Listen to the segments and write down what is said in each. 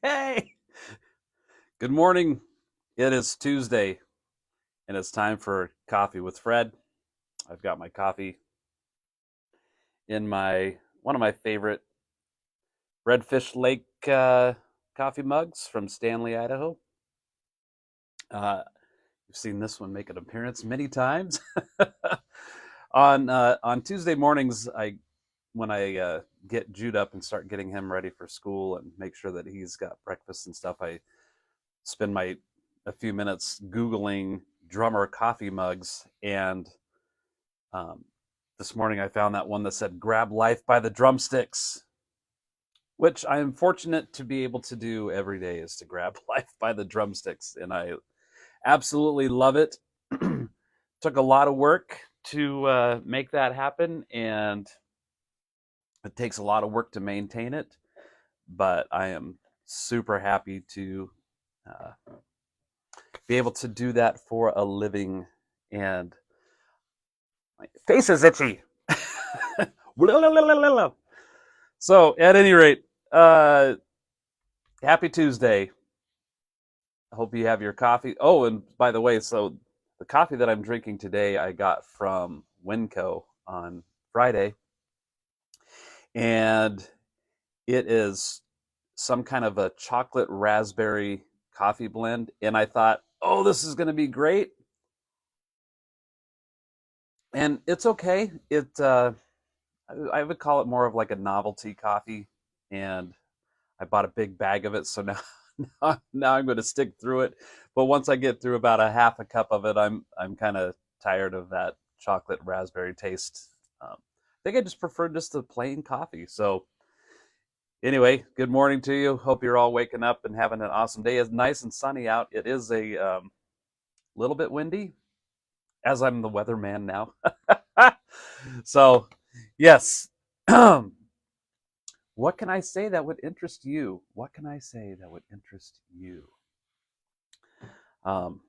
Hey. Good morning. It is Tuesday, and it's time for Coffee with Fred. I've got my coffee in my one of my favorite Redfish Lake coffee mugs from Stanley, Idaho. You've seen this one make an appearance many times. On Tuesday mornings, when I get Jude up and start getting him ready for school and make sure that he's got breakfast and stuff, I spend a few minutes Googling drummer coffee mugs. And um, this morning I found that one that said Grab LIfe by the Drumsticks, which I am fortunate to be able to do every day, is to grab LIfe by the Drumsticks. And I absolutely love it. Took a lot of work to make that happen, and it takes a lot of work to maintain it, but I am super happy to be able to do that for a living. And my face is itchy. So at any rate, happy Tuesday. I hope you have your coffee. Oh, and by the way, so the coffee that I'm drinking today I got from Winco on Friday, and it is some kind of a chocolate raspberry coffee blend. And I thought, oh, this is going to be great. And it's okay. I would call it more of like a novelty coffee, and I bought a big bag of it, so now I'm going to stick through it. But once I get through about a half a cup of it, I'm kind of tired of that chocolate raspberry taste. I think I just prefer just the plain coffee. So anyway, good morning to you. Hope you're all waking up and having an awesome day. It's nice and sunny out. It is a little bit windy, as I'm the weatherman now. So, yes. What can I say that would interest you? What can I say that would interest you? Um,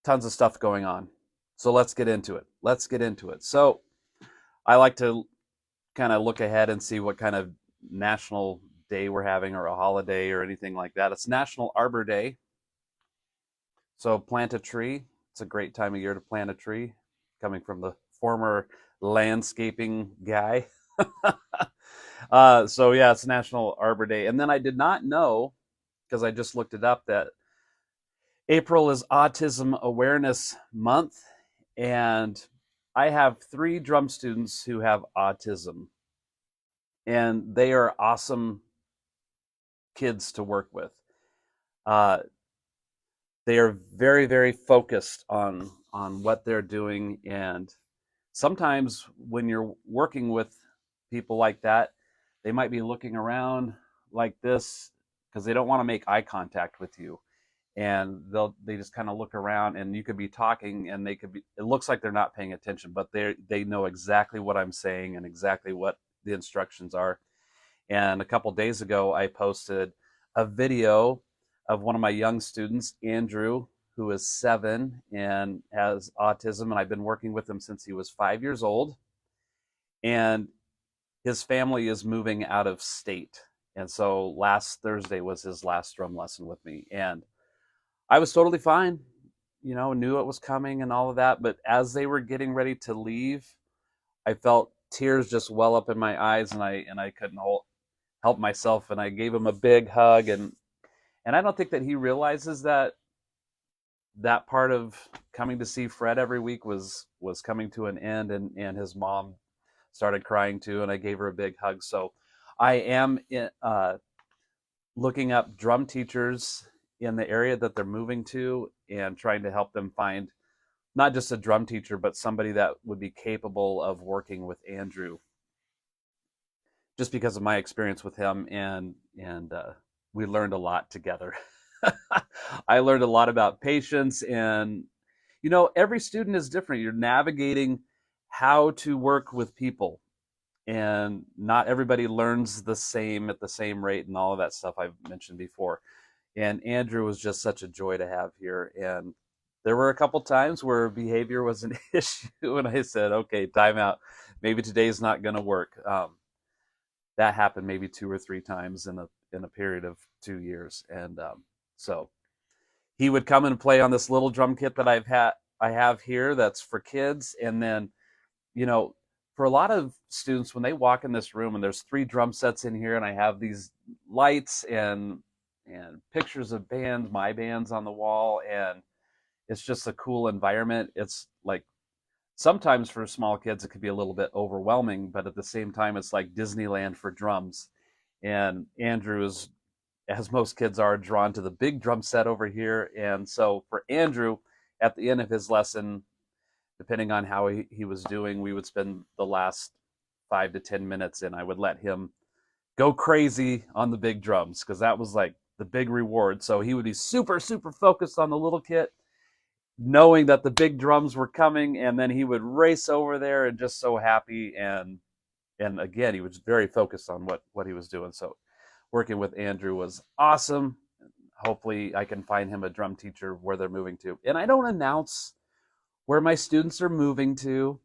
Tons of stuff going on. So let's get into it. So I like to kind of look ahead and see what kind of national day we're having, or a holiday or anything like that. It's National Arbor Day. So plant a tree. It's a great time of year to plant a tree, coming from the former landscaping guy. So yeah, it's National Arbor Day. And then I did not know, because I just looked it up, that April is Autism Awareness Month. And I have 3 drum students who have autism, and they are awesome kids to work with. They are very, very focused on what they're doing, and sometimes when you're working with people like that, they might be looking around like this because they don't want to make eye contact with you, and they just kind of look around, and you could be talking and it looks like they're not paying attention, but they know exactly what I'm saying and exactly what the instructions are. And a couple days ago I posted a video of one of my young students, Andrew, who is 7 and has autism, and I've been working with him since he was 5 years old. And his family is moving out of state, and so last Thursday was his last drum lesson with me, and I was totally fine, knew it was coming and all of that. But as they were getting ready to leave, I felt tears just well up in my eyes, and I couldn't help myself, and I gave him a big hug. And I don't think that he realizes that part of coming to see Fred every week was coming to an end, and his mom started crying too, and I gave her a big hug. So I am looking up drum teachers in the area that they're moving to, and trying to help them find not just a drum teacher, but somebody that would be capable of working with Andrew, just because of my experience with him. And we learned a lot together. I learned a lot about patience, and every student is different. You're navigating how to work with people, and not everybody learns the same at the same rate, and all of that stuff I've mentioned before. And Andrew was just such a joy to have here. And there were a couple times where behavior was an issue, and I said, okay, time out. Maybe today's not going to work. That happened maybe 2 or 3 times in a period of 2 years. And so he would come and play on this little drum kit that I have here that's for kids. And then, you know, for a lot of students, when they walk in this room and there's 3 drum sets in here, and I have these lights and pictures of bands, my bands on the wall, and it's just a cool environment. It's like sometimes for small kids it could be a little bit overwhelming, but at the same time it's like Disneyland for drums. And Andrew is, as most kids are, drawn to the big drum set over here. And so for Andrew, at the end of his lesson, depending on how he was doing, we would spend the last 5 to 10 minutes and I would let him go crazy on the big drums, because that was like the big reward. So he would be super, super focused on the little kit, knowing that the big drums were coming, and then he would race over there and just so happy. And again, he was very focused on what he was doing. So working with Andrew was awesome. Hopefully I can find him a drum teacher where they're moving to. And I don't announce where my students are moving to,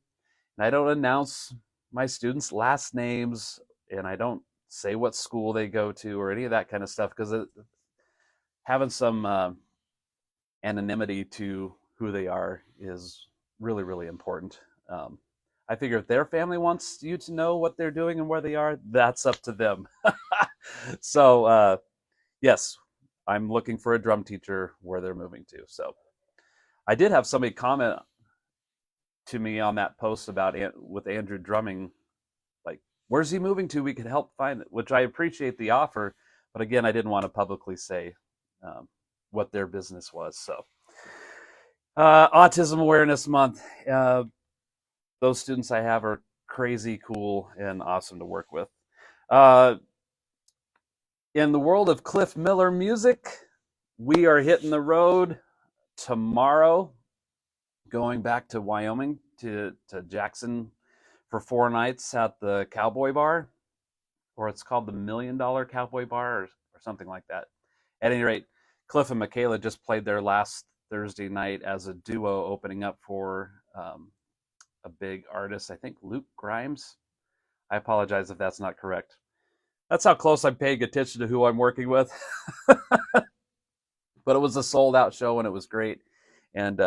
and I don't announce my students' last names, and I don't say what school they go to or any of that kind of stuff, because having some anonymity to who they are is really, really important. I figure if their family wants you to know what they're doing and where they are, that's up to them. So yes, I'm looking for a drum teacher where they're moving to. So I did have somebody comment to me on that post about with Andrew drumming, like, where's he moving to? We could help find it, which I appreciate the offer. But again, I didn't want to publicly say what their business was. So Autism Awareness Month. Those students I have are crazy cool and awesome to work with. In the world of Cliff Miller music, we are hitting the road tomorrow, going back to Wyoming to Jackson for 4 nights at the Cowboy Bar, or it's called the $1 Million Cowboy Bar, or something like that. At any rate, Cliff and Michaela just played their last Thursday night as a duo, opening up for a big artist, I think Luke Grimes. I apologize if that's not correct. That's how close I'm paying attention to who I'm working with. But it was a sold out show and it was great. And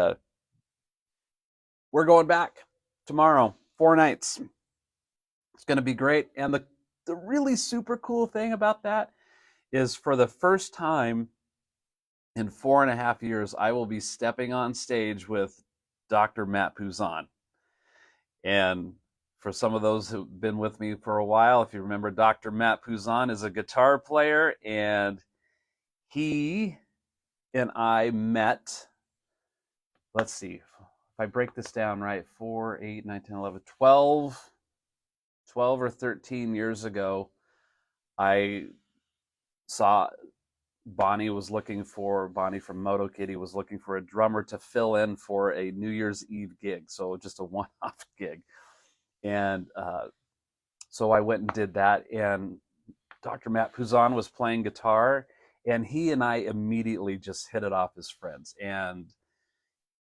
we're going back tomorrow, 4 nights. It's going to be great. And the really super cool thing about that is, for the first time in 4.5 years, I will be stepping on stage with Dr. Matt Pouzon. And for some of those who've been with me for a while, if you remember, Dr. Matt Pouzon is a guitar player, and he and I met, let's see, if I break this down right, 4, 8, 9, 10, 11, 12 or 13 years ago, I saw Bonnie from Moto Kitty was looking for a drummer to fill in for a New Year's Eve gig. So just a one-off gig. And so I went and did that. And Dr. Matt Pouzon was playing guitar, and he and I immediately just hit it off as friends. And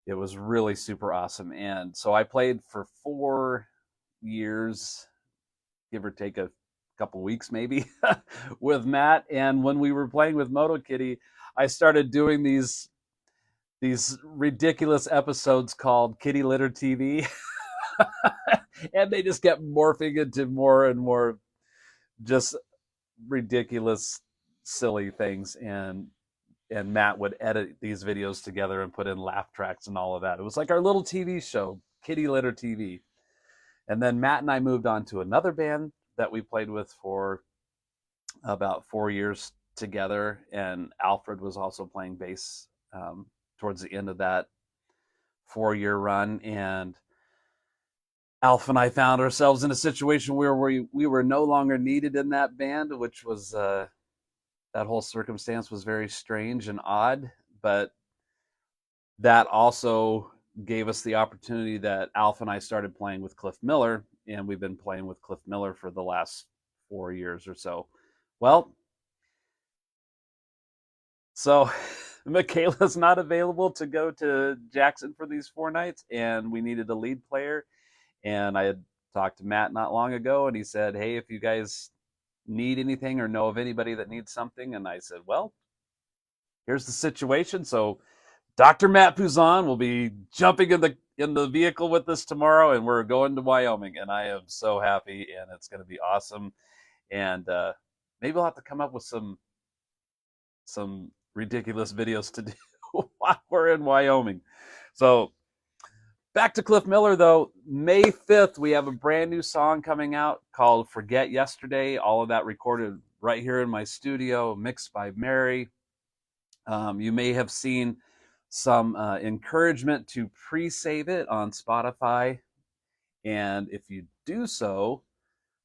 it was really super awesome. And so I played for 4 years, give or take a couple weeks maybe, with Matt. And when we were playing with Moto Kitty, I started doing these ridiculous episodes called Kitty Litter TV. And they just kept morphing into more and more just ridiculous, silly things. And Matt would edit these videos together and put in laugh tracks and all of that. It was like our little TV show, Kitty Litter TV. And then Matt and I moved on to another band that we played with for about 4 years together. And Alfred was also playing bass towards the end of that 4-year run. And Alf and I found ourselves in a situation where we were no longer needed in that band, which was, that whole circumstance was very strange and odd. But that also gave us the opportunity that Alf and I started playing with Cliff Miller, and we've been playing with Cliff Miller for the last 4 years or so. Well, so Michaela's not available to go to Jackson for these 4 nights, and we needed a lead player. And I had talked to Matt not long ago, and he said, hey, if you guys need anything or know of anybody that needs something? And I said, well, here's the situation. So Dr. Matt Puzon will be jumping in the vehicle with us tomorrow, and we're going to Wyoming, and I am so happy, and it's going to be awesome. And maybe I'll have to come up with some ridiculous videos to do while we're in Wyoming. So back to Cliff Miller, though. May 5th, we have a brand new song coming out called Forget Yesterday. All of that recorded right here in my studio, mixed by Mary. You may have seen some encouragement to pre-save it on Spotify. And if you do so,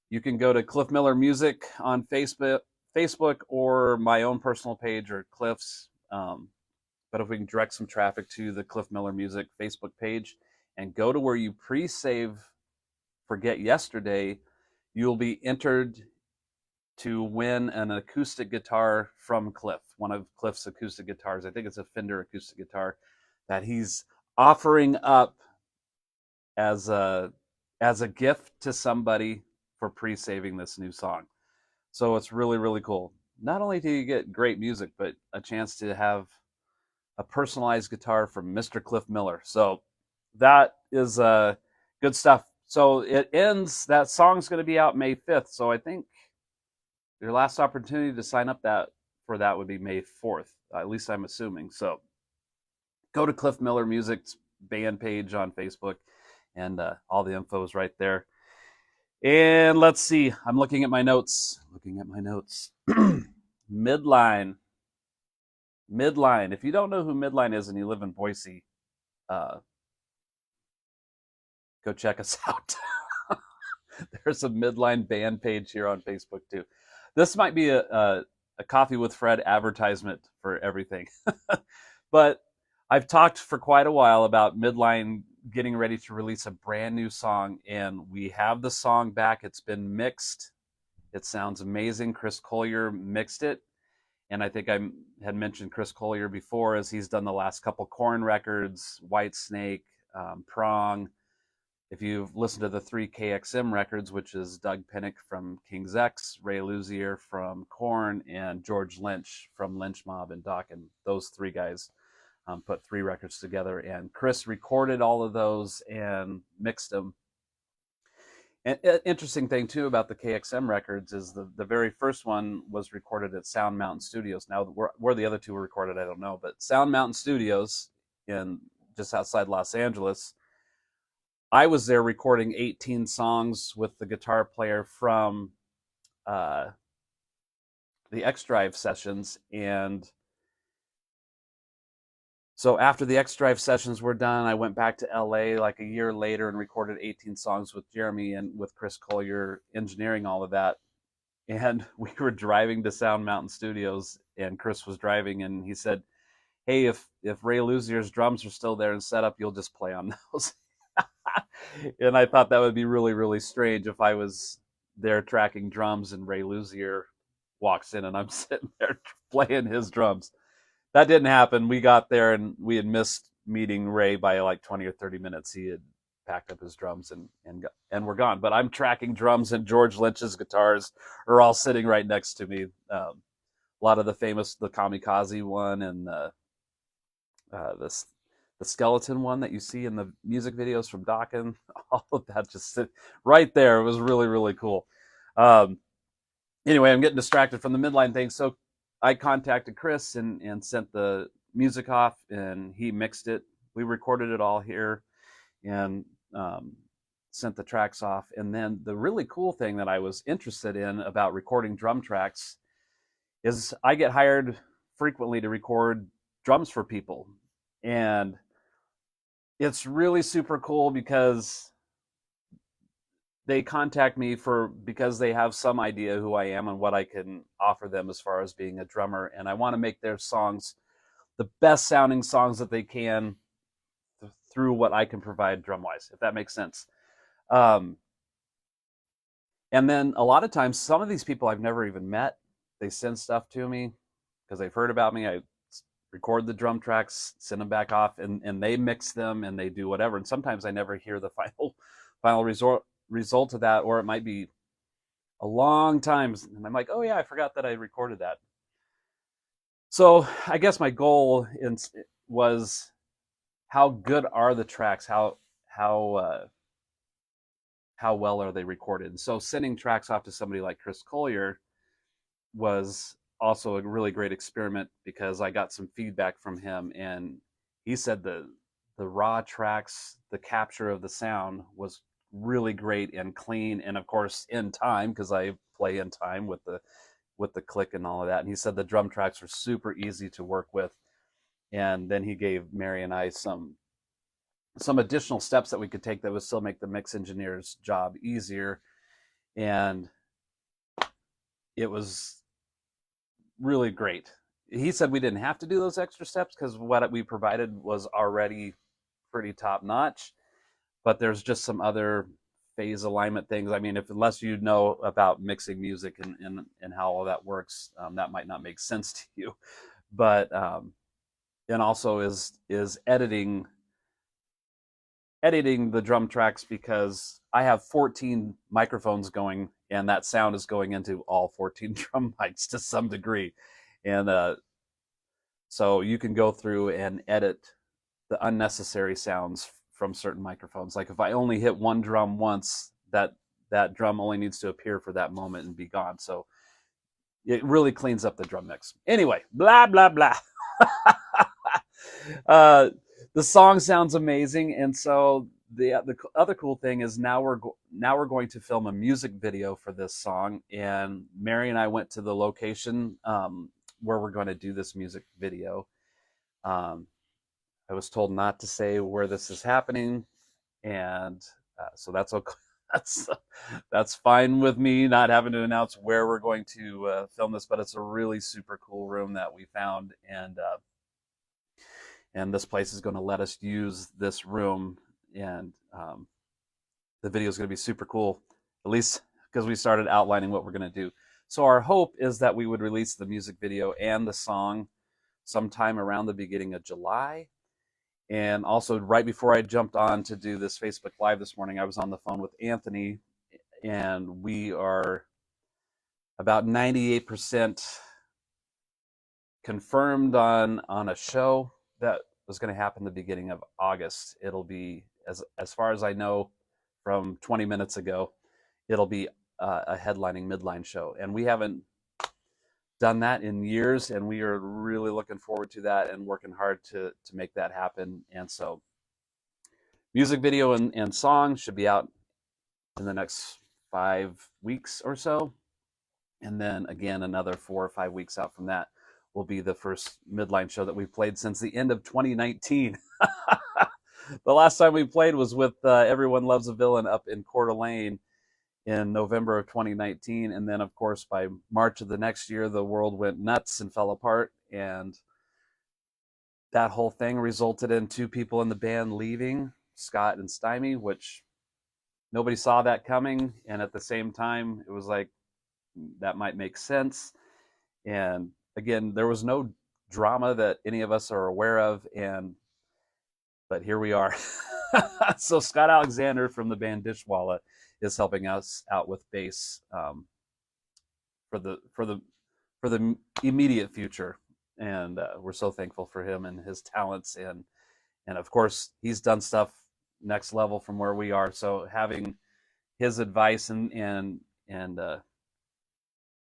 you can go to Cliff Miller Music on Facebook or my own personal page or Cliff's. But if we can direct some traffic to the Cliff Miller Music Facebook page and go to where you pre-save Forget Yesterday, you'll be entered to win an acoustic guitar from Cliff, one of Cliff's acoustic guitars. I think it's a Fender acoustic guitar that he's offering up as a gift to somebody for pre-saving this new song. So it's really, really cool. Not only do you get great music, but a chance to have a personalized guitar from Mr. Cliff Miller. So that is good stuff. So it ends, that song's going to be out May 5th. So I think your last opportunity to sign up for that would be May 4th. At least I'm assuming. So go to Cliff Miller Music's band page on Facebook, and all the info is right there. And let's see. I'm looking at my notes. Midline. If you don't know who Midline is and you live in Boise, go check us out. There's a Midline band page here on Facebook too. This might be a Coffee with Fred advertisement for everything. But I've talked for quite a while about Midline getting ready to release a brand new song, and we have the song back. It's been mixed. It sounds amazing. Chris Collier mixed it. And I think I had mentioned Chris Collier before, as he's done the last couple Korn records, White Snake, Prong. If you've listened to the 3 KXM records, which is Doug Pinnick from King's X, Ray Luzier from Korn, and George Lynch from Lynch Mob and Dokken, those 3 guys put 3 records together. And Chris recorded all of those and mixed them. And interesting thing too about the KXM records is the very first one was recorded at Sound Mountain Studios. Now where the other 2 were recorded, I don't know, but Sound Mountain Studios in just outside Los Angeles. I was there recording 18 songs with the guitar player from the X Drive sessions. And so after the X Drive sessions were done, I went back to LA like a year later and recorded 18 songs with Jeremy and with Chris Collier engineering all of that. And we were driving to Sound Mountain Studios, and Chris was driving, and he said, hey, if Ray Luzier's drums are still there and set up, you'll just play on those. And I thought that would be really, really strange if I was there tracking drums and Ray Luzier walks in and I'm sitting there playing his drums. That didn't happen. We got there and we had missed meeting Ray by like 20 or 30 minutes. He had packed up his drums and we're gone. But I'm tracking drums, and George Lynch's guitars are all sitting right next to me. A lot of the Kamikaze one and the skeleton one that you see in the music videos from Dokken, all of that just sit right there. It was really, really cool. Anyway, I'm getting distracted from the Midline thing. So I contacted Chris and sent the music off, and he mixed it. We recorded it all here and sent the tracks off. And then the really cool thing that I was interested in about recording drum tracks is I get hired frequently to record drums for people. And it's really super cool because they contact me because they have some idea who I am and what I can offer them as far as being a drummer. And I want to make their songs the best sounding songs that they can through what I can provide drum wise, if that makes sense. And then a lot of times, some of these people I've never even met, they send stuff to me because they've heard about me. I record the drum tracks, send them back off, and they mix them and they do whatever. And sometimes I never hear the final result of that, or it might be a long time, and I'm like, oh yeah, I forgot that I recorded that. So I guess my goal was how good are the tracks? How how well are they recorded? So sending tracks off to somebody like Chris Collier was also a really great experiment because I got some feedback from him, and he said the raw tracks, the capture of the sound was really great and clean, and of course in time because I play in time with the click and all of that. And he said the drum tracks were super easy to work with, and then he gave Mary and I some additional steps that we could take that would still make the mix engineer's job easier, and it was really great. He said we didn't have to do those extra steps because what we provided was already pretty top notch, but there's just some other phase alignment things. I mean, if unless you know about mixing music and how all that works, that might not make sense to you. But and also is editing the drum tracks because I have 14 microphones going, and that sound is going into all 14 drum mics to some degree. And so you can go through and edit the unnecessary sounds from certain microphones. Like if I only hit one drum once, that drum only needs to appear for that moment and be gone. So it really cleans up the drum mix. Anyway, blah, blah, blah. The song sounds amazing, and so the other cool thing is now we're going to film a music video for this song, and Mary and I went to the location where we're going to do this music video. I was told not to say where this is happening, and so that's okay. That's fine with me not having to announce where we're going to film this, but it's a really super cool room that we found, and this place is going to let us use this room, and the video is going to be super cool, at least because we started outlining what we're going to do. So our hope is that we would release the music video and the song sometime around the beginning of July. And also right before I jumped on to do this Facebook Live this morning, I was on the phone with Anthony, and we are about 98% confirmed on a show that was going to happen the beginning of August. It'll be, as far as I know from 20 minutes ago, it'll be a headlining midline show. And we haven't done that in years, and we are really looking forward to that and working hard to make that happen. And so music video and song should be out in the next 5 weeks or so. And then again, another 4 or 5 weeks out from that will be the first midline show that we've played since the end of 2019. The last time we played was with Everyone Loves a Villain up in Coeur d'Alene in November of 2019. And then, of course, by March of the next year, the world went nuts and fell apart. And that whole thing resulted in 2 people in the band leaving, Scott and Stymie, which nobody saw that coming. And at the same time, it was like, that might make sense. And again, there was no drama that any of us are aware of, but here we are. So Scott Alexander from the band Dishwalla is helping us out with bass for the immediate future, and we're so thankful for him and his talents, and of course he's done stuff next level from where we are. So having his advice and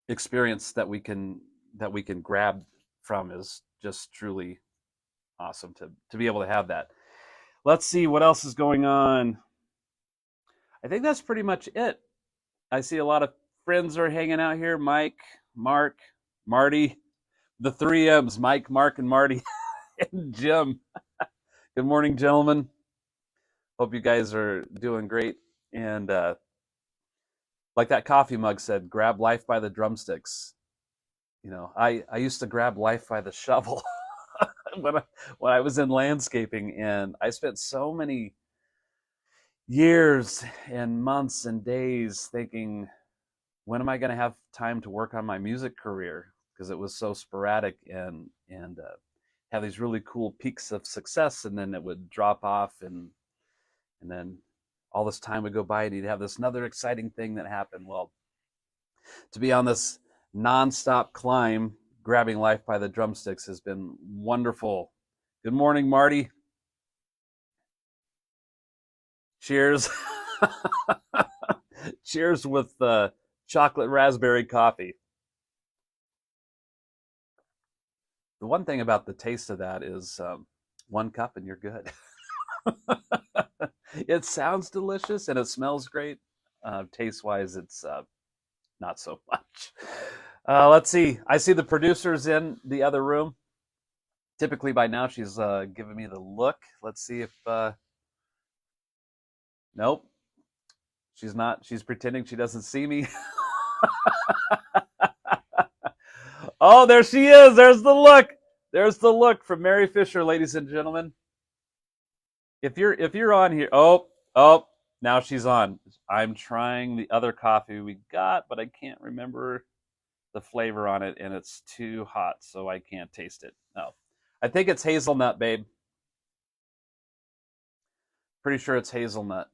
experience that we can grab from is just truly awesome to be able to have that. Let's see what else is going on. I think that's pretty much it. I see a lot of friends are hanging out here. Mike, Mark, Marty, the 3 M's, Mike, Mark, and Marty, and Jim. Good morning, gentlemen. Hope you guys are doing great. And like that coffee mug said, grab life by the drumsticks. You know, I used to grab life by the shovel when I was in landscaping, and I spent so many years and months and days thinking, when am I going to have time to work on my music career? Because it was so sporadic and have these really cool peaks of success, and then it would drop off, and then all this time would go by, and you'd have this another exciting thing that happened. Well, To be on this nonstop climb, grabbing life by the drumsticks has been wonderful. Good morning, Marty. Cheers. Cheers with chocolate raspberry coffee. The one thing about the taste of that is one cup and you're good. It sounds delicious and it smells great. Taste-wise, it's not so much. Let's see. I see the producer's in the other room. Typically by now she's giving me the look. Let's see if... Nope. She's not. She's pretending she doesn't see me. Oh, there she is. There's the look. There's the look from Mary Fisher, ladies and gentlemen. If you're on here, oh, now she's on. I'm trying the other coffee we got, but I can't remember the flavor on it, and it's too hot, so I can't taste it. No, I think it's hazelnut, babe. Pretty sure it's hazelnut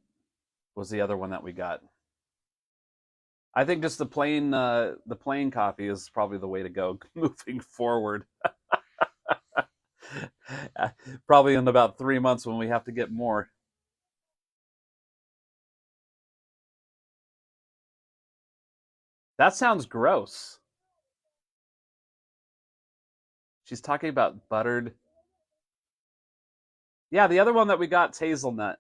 was the other one that we got. I think just the plain coffee is probably the way to go moving forward. Probably in about 3 months when we have to get more. That sounds gross. She's talking about buttered. Yeah, the other one that we got is hazelnut.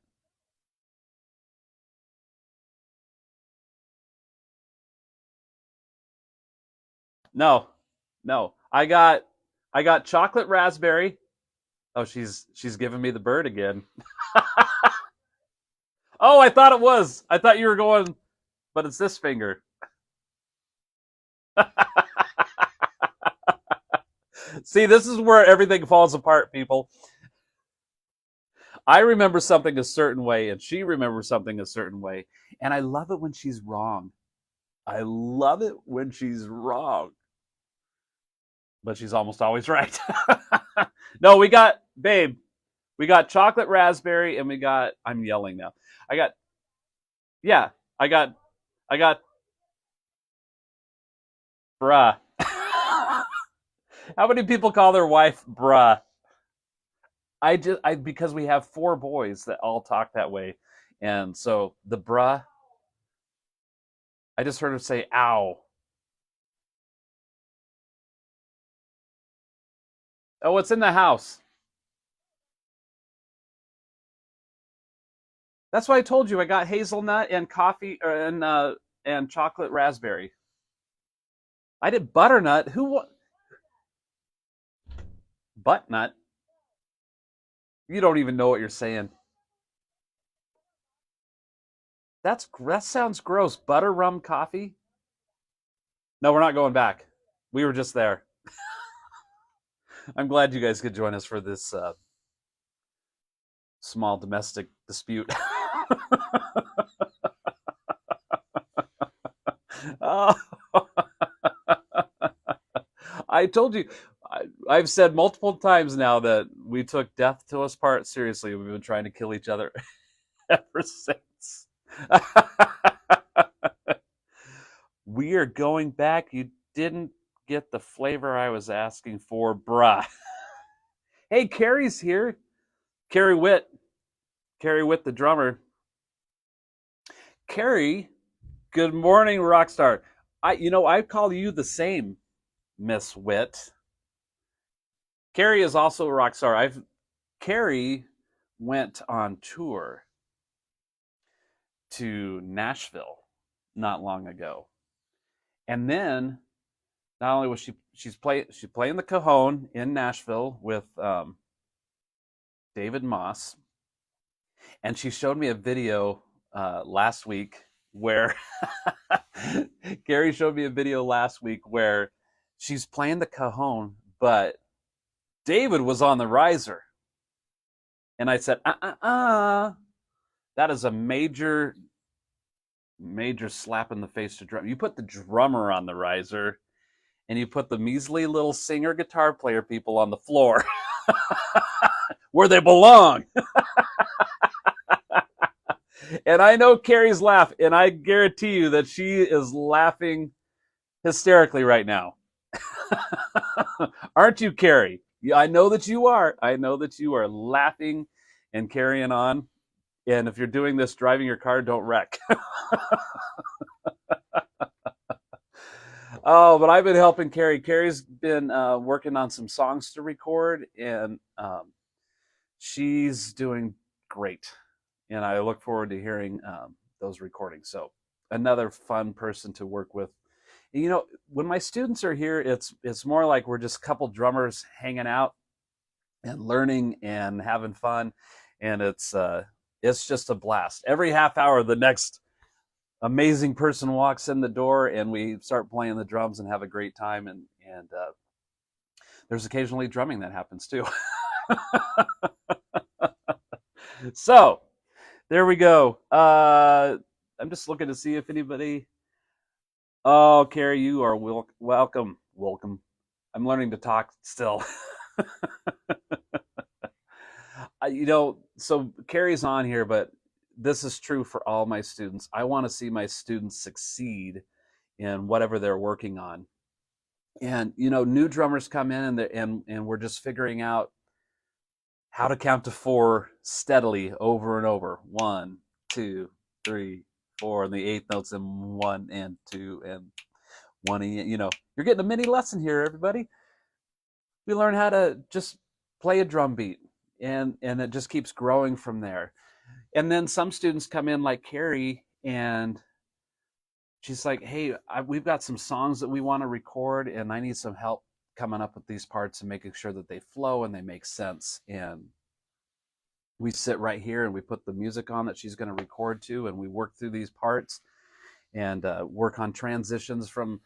No. I got chocolate raspberry. Oh, she's giving me the bird again. Oh, I thought it was. I thought you were going, but it's this finger. See, this is where everything falls apart, people. I remember something a certain way, and she remembers something a certain way. And I love it when she's wrong. I love it when she's wrong. But she's almost always right. No, we got chocolate raspberry, and I'm yelling now. I got bruh. How many people call their wife bruh? Because we have 4 boys that all talk that way. And so the bruh, I just heard her say ow. Oh, what's in the house? That's why I told you I got hazelnut and coffee and chocolate raspberry. I did butternut. Buttnut? You don't even know what you're saying. That sounds gross. Butter rum coffee? No, we're not going back. We were just there. I'm glad you guys could join us for this small domestic dispute. Oh. I told you, I've said multiple times now that we took death till us part seriously. We've been trying to kill each other ever since. We are going back. You didn't get the flavor I was asking for, bruh. Hey, Carrie's here. Carrie Witt, the drummer. Carrie, good morning, Rockstar. I call you the same, Miss Witt. Carrie is also a rock star. Carrie went on tour to Nashville not long ago. And then not only was she's playing the Cajon in Nashville with David Moss, and she showed me a video last week where Carrie showed me a video last week where she's playing the Cajon, but David was on the riser. And I said, that is a major slap in the face to drum. You put the drummer on the riser, and you put the measly little singer guitar player people on the floor where they belong. And I know Carrie's laugh, and I guarantee you that she is laughing hysterically right now. Aren't you, Carrie? Yeah, I know that you are. I know that you are laughing and carrying on. And if you're doing this, driving your car, don't wreck. Oh, but I've been helping Carrie. Carrie's been working on some songs to record, and she's doing great. And I look forward to hearing those recordings. So another fun person to work with. You know, when my students are here, it's more like we're just a couple drummers hanging out and learning and having fun, and it's just a blast. Every half hour, the next amazing person walks in the door, and we start playing the drums and have a great time. And there's occasionally drumming that happens too. So there we go. I'm just looking to see if anybody. Oh, Carrie, you are welcome. Welcome. I'm learning to talk still. So Carrie's on here, but this is true for all my students. I want to see my students succeed in whatever they're working on. And new drummers come in, and we're just figuring out how to count to 4 steadily over and over. 1, 2, 3, 4, and the 8th notes, and 1 and 2 and 1. You're getting a mini lesson here, everybody. We learn how to just play a drum beat, and it just keeps growing from there. And then some students come in like Carrie, and she's like, hey, we've got some songs that we want to record, and I need some help coming up with these parts and making sure that they flow and they make sense. And we sit right here and we put the music on that she's going to record to, and we work through these parts and work on transitions from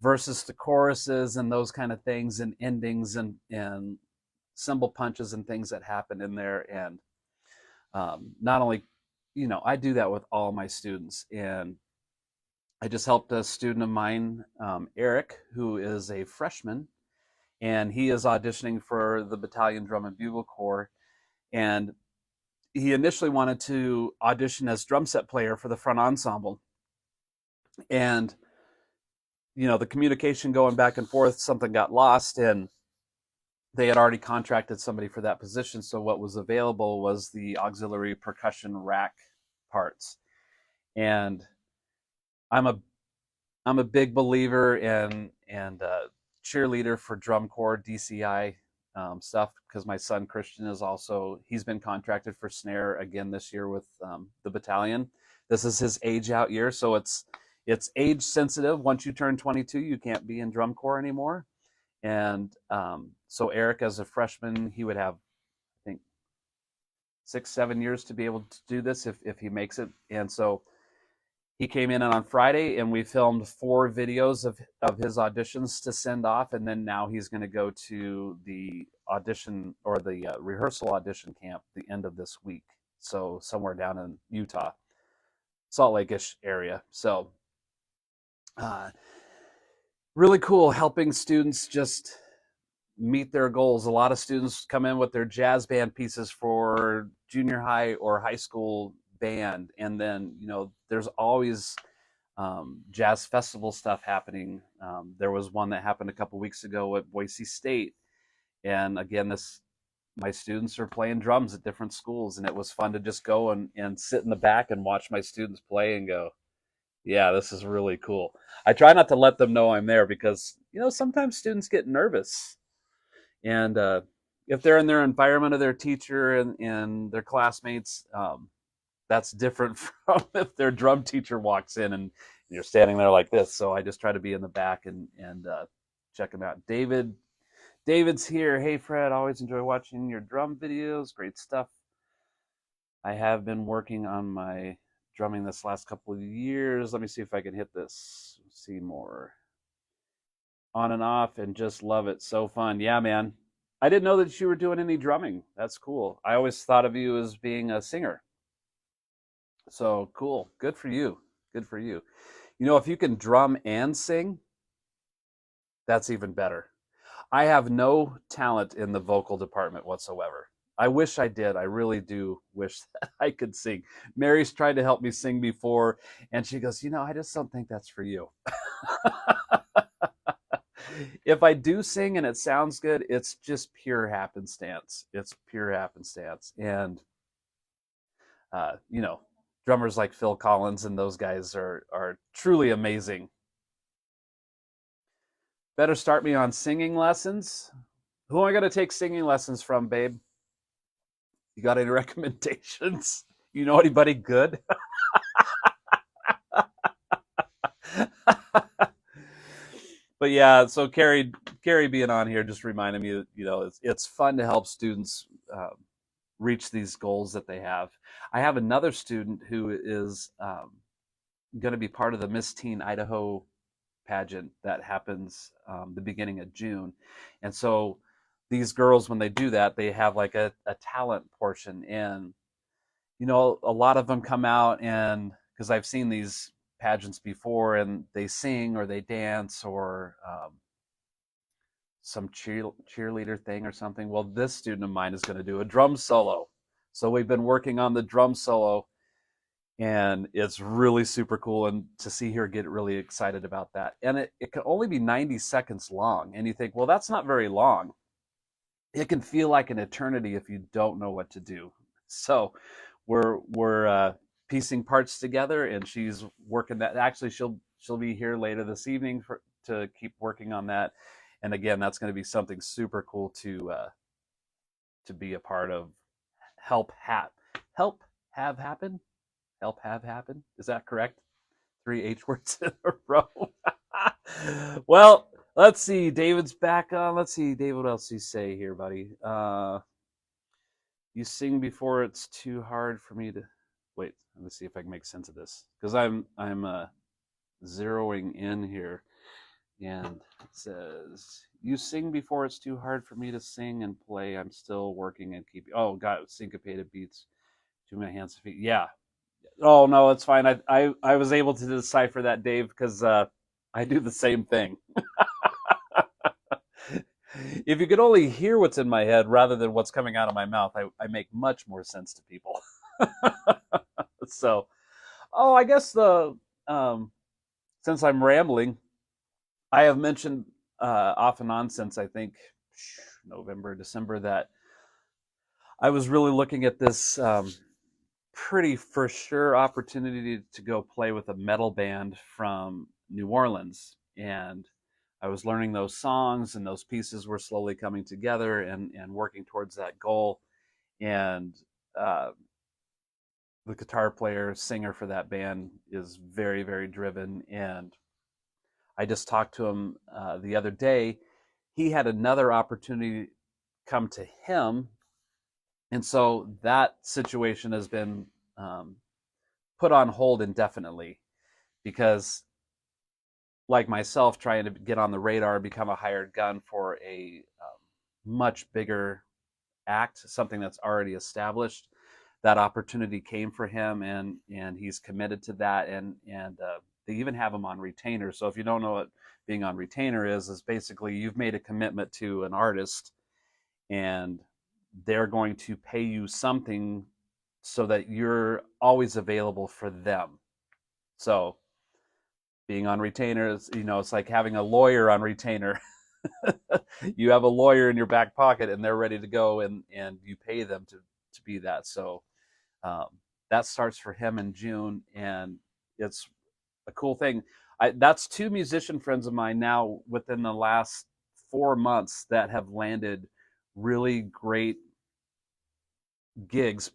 verses to choruses and those kind of things, and endings and cymbal punches and things that happen in there. And not only, I do that with all my students. And I just helped a student of mine, Eric, who is a freshman, and he is auditioning for the Battalion Drum and Bugle Corps. And he initially wanted to audition as drum set player for the front ensemble. And, the communication going back and forth, something got lost, and they had already contracted somebody for that position. So what was available was the auxiliary percussion rack parts. And I'm a big believer and cheerleader for drum corps DCI stuff, because my son Christian he's been contracted for snare again this year with the battalion. This is his age out year, so it's age sensitive. Once you turn 22, you can't be in drum corps anymore. And so Eric, as a freshman, he would have, I think, 6-7 years to be able to do this if he makes it. And so he came in on Friday, and we filmed 4 videos of his auditions to send off. And then now he's going to go to the audition, or the rehearsal audition camp, the end of this week. So somewhere down in Utah, Salt Lake-ish area. So really cool, helping students just meet their goals. A lot of students come in with their jazz band pieces for junior high or high school band, and then there's always jazz festival stuff happening. There was one that happened a couple weeks ago at Boise State, and again, my students are playing drums at different schools, and it was fun to just go and sit in the back and watch my students play and go, yeah, this is really cool. I try not to let them know I'm there, because sometimes students get nervous, and if they're in their environment of their teacher and their classmates, that's different from if their drum teacher walks in and you're standing there like this. So I just try to be in the back and check them out. David's here. Hey, Fred, always enjoy watching your drum videos. Great stuff. I have been working on my drumming this last couple of years. Let me see if I can hit this. See more. On and off, and just love it. So fun. Yeah, man. I didn't know that you were doing any drumming. That's cool. I always thought of you as being a singer. So cool. Good for you. Good for you. If you can drum and sing, that's even better. I have no talent in the vocal department whatsoever. I wish I did. I really do wish that I could sing. Mary's tried to help me sing before, and she goes, I just don't think that's for you. If I do sing and it sounds good, it's just pure happenstance. It's pure happenstance. And, you know, drummers like Phil Collins and those guys are truly amazing. Better start me on singing lessons. Who am I going to take singing lessons from, babe? You got any recommendations? You know anybody good? But yeah, so Carrie being on here just reminded me that it's fun to help students reach these goals that they have. I have another student who is going to be part of the Miss Teen Idaho pageant that happens the beginning of June, and so these girls, when they do that, they have like a talent portion, and a lot of them come out, and because I've seen these pageants before, and they sing or they dance or some cheerleader thing or something. Well, this student of mine is going to do a drum solo. So we've been working on the drum solo, and it's really super cool, and to see her get really excited about that. And it can only be 90 seconds long. And you think, well, that's not very long. It can feel like an eternity if you don't know what to do. So we're piecing parts together, and she's working that. Actually, she'll be here later this evening to keep working on that. And again, that's going to be something super cool to be a part of. Help have happen. Is that correct? 3 H words in a row. Well, let's see. David's back on. Let's see, David, what else do you say here, buddy? You sing before it's too hard for me to wait. Let me see if I can make sense of this, because I'm zeroing in here, and it says you sing before it's too hard for me to sing and play. I'm still working and keep. Oh, got syncopated beats. Too many hands and feet. Yeah. Oh no, it's fine. I was able to decipher that, Dave, because I do the same thing. If you could only hear what's in my head rather than what's coming out of my mouth, I make much more sense to people. So, I guess since I'm rambling, I have mentioned off and on since I think November, December, that I was really looking at this pretty for sure opportunity to go play with a metal band from New Orleans. And I was learning those songs, and those pieces were slowly coming together and working towards that goal. And the guitar player, singer for that band is very, very driven. And I just talked to him the other day. He had another opportunity come to him. And so that situation has been put on hold indefinitely, because like myself, trying to get on the radar, become a hired gun for a much bigger act, something that's already established, that opportunity came for him, and he's committed to that, and they even have him on retainer. So if you don't know what being on retainer is basically you've made a commitment to an artist, and they're going to pay you something so that you're always available for them. So being on retainer is, it's like having a lawyer on retainer. You have a lawyer in your back pocket, and they're ready to go, and you pay them to be that. So that starts for him in June, and it's a cool thing. That's 2 musician friends of mine now within the last 4 months that have landed really great gigs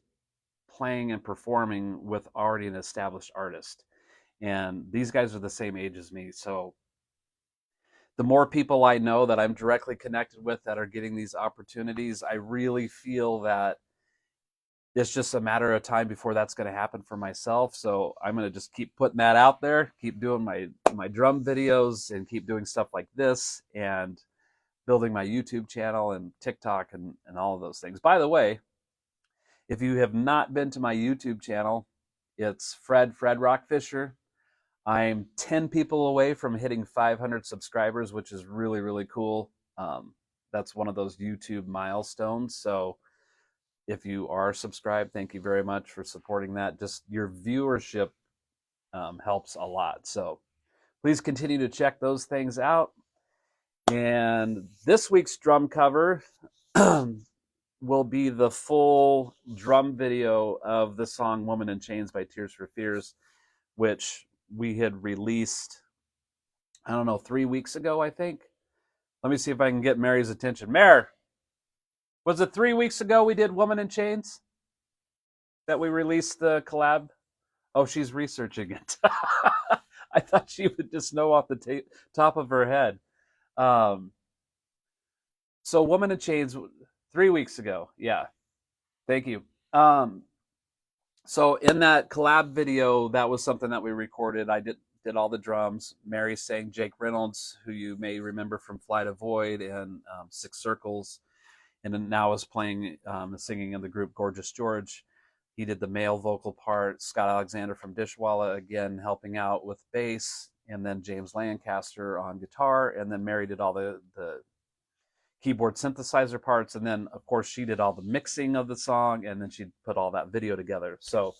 playing and performing with already an established artist. And these guys are the same age as me. So the more people I know that I'm directly connected with that are getting these opportunities, I really feel that it's just a matter of time before that's going to happen for myself. So I'm going to just keep putting that out there, keep doing my drum videos, and keep doing stuff like this, and building my YouTube channel and TikTok and all of those things. By the way, if you have not been to my YouTube channel, it's Fred Rock Fisher. I'm 10 people away from hitting 500 subscribers, which is really, really cool. That's one of those YouTube milestones. So If you are subscribed, thank you very much for supporting that. Just your viewership helps a lot. So please continue to check those things out. And this week's drum cover will be the full drum video of the song Woman in Chains by Tears for Fears, which we had released, I don't know, 3 weeks ago, I think. Let me see if I can get Mary's attention. Mare, was it 3 weeks ago we did Woman in Chains that we released the collab? Oh, she's researching it. I thought she would just know off the top of her head. So Woman in Chains, 3 weeks ago. Yeah. Thank you. So in that collab video, that was something that we recorded. I did all the drums. Mary sang Jake Reynolds, who you may remember from Fly to Void and Six Circles, and then now is playing singing in the group Gorgeous George. He did the male vocal part. Scott Alexander from Dishwalla, again, helping out with bass, and then James Lancaster on guitar, and then Mary did all the keyboard synthesizer parts, and then, of course, she did all the mixing of the song, and then she put all that video together. So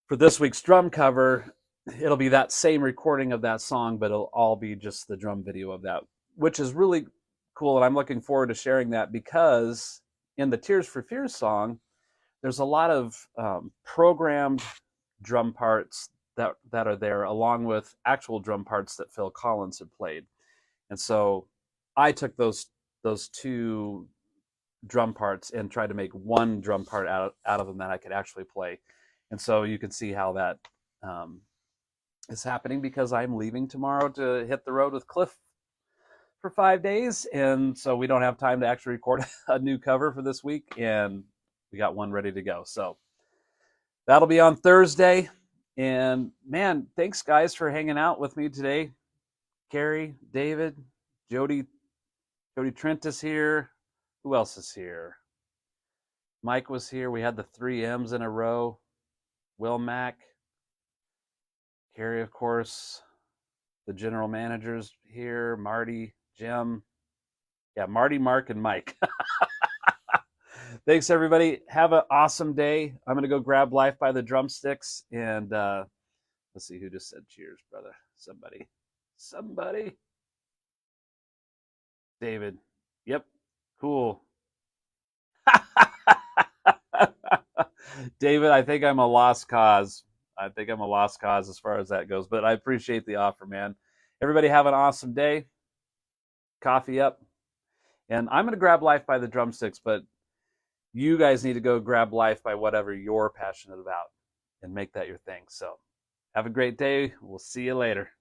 for this week's drum cover, it'll be that same recording of that song, but it'll all be just the drum video of that, which is really cool, and I'm looking forward to sharing that, because in the Tears for Fears song, there's a lot of programmed drum parts that are there, along with actual drum parts that Phil Collins had played. And so I took those two drum parts and tried to make one drum part out of them that I could actually play. And so you can see how that is happening, because I'm leaving tomorrow to hit the road with Cliff for 5 days. And so we don't have time to actually record a new cover for this week. And we got one ready to go. So that'll be on Thursday. And man, thanks guys for hanging out with me today. Carrie, David, Jody Trent is here. Who else is here? Mike was here. We had the 3 M's in a row. Will Mack. Carrie, of course. The general managers here. Marty, Jim. Yeah, Marty, Mark, and Mike. Thanks, everybody. Have an awesome day. I'm going to go grab Life by the Drumsticks. And let's see who just said cheers, brother. Somebody. David. Yep. Cool. David, I think I'm a lost cause. As far as that goes. But I appreciate the offer, man. Everybody have an awesome day. Coffee up. And I'm going to grab Life by the Drumsticks, but you guys need to go grab Life by whatever you're passionate about and make that your thing. So have a great day. We'll see you later.